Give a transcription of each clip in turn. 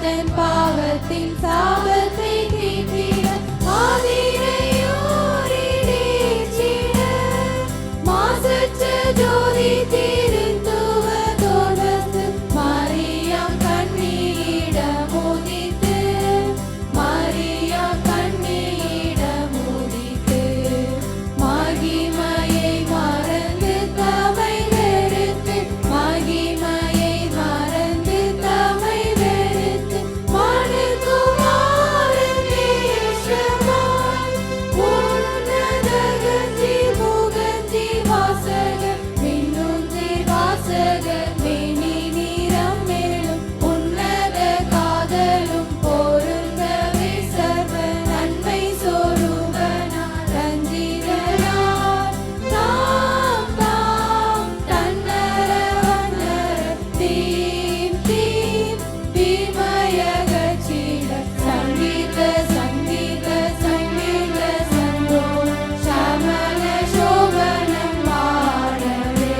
தன் பாவத்தின் சாபத்தை தீர்த்திட ஆதிரையோரிடேற்றிட மாசற்ற ஜோதி திருத்துவ தோன்றத்து மரியாம் கண்ணியிடம் உதித்து மரியாம் கண்ணியிடம் உதித்து மகிமையை மறந்து தமை வெறுத்து மகிமையை மறந்து தமை வெறுத்து மனுகுமாரன் வேஷமாய் உன்னத கதி முகதி வாசகர் மின்னுந்தி வாசகர் மேனி நிறம் மேலும் உன்னத காதலும் பொருந்தவே சர்வ நன்மை சொரூபனார் ரஞ்சிதனார் தாம் தாம் தன்னர வண்ணர தீம் தீம் தீமயகச்சிட சங்கீத சங்கீத சங்கீத சந்தோ சமண சோபனம் பாடவே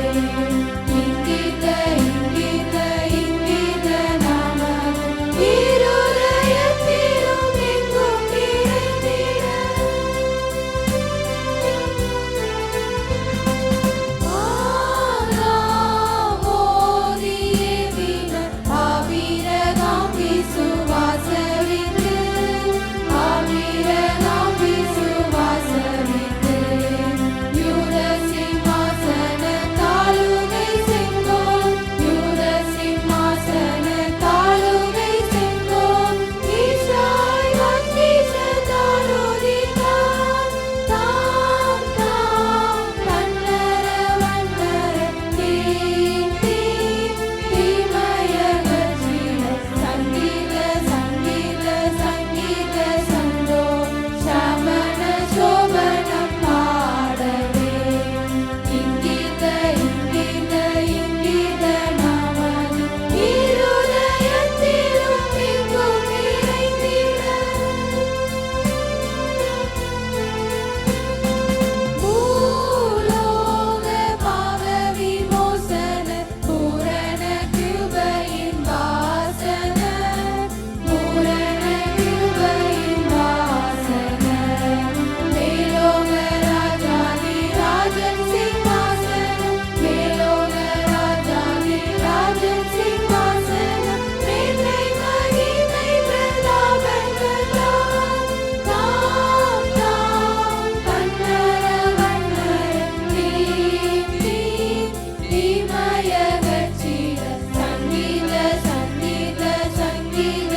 இங்கித இங்கித இங்கித நமது இருதயத்திலும் எங்கும் நிறைந்திட ஆகாமோதியே வினர் ஆவிரகாம் விசுவாசவித்து ஆவிரகாம் விசுவாசவித்து யூத சிம்மாசன தாளுகை செங்கோல் யூத சிம்மாசன தாளுகை செங்கோல் ஈசாய் வந்தீசதாரோதித்தார் தாம் தாம் தன்னர வண்ணர தீம் தீம் தீமயகச்சிட சங்கீத சங்கீத சங்கீத சந்தோ சமண சோபனம் பாடவே இங்கித இங்கித இங்கித நமது இருதயத்திலும் எங்கும் நிறைந்திட பூலோக பாவ விமோசன பூரண கிருபையின் வாசன பூரண கிருபையின் வாசன மேலோக ராஜாதி ராஜன் சிம்மாசனம் மேலோக ராஜாதி ராஜன் சிம்மாசனம் மேன்மை மகிமை பிரதாபங்களால் தாம் தாம் தன்னர வண்ணர தீம் தீம் தீமயகச்சிட சங்கீத சங்கீத சங்கீத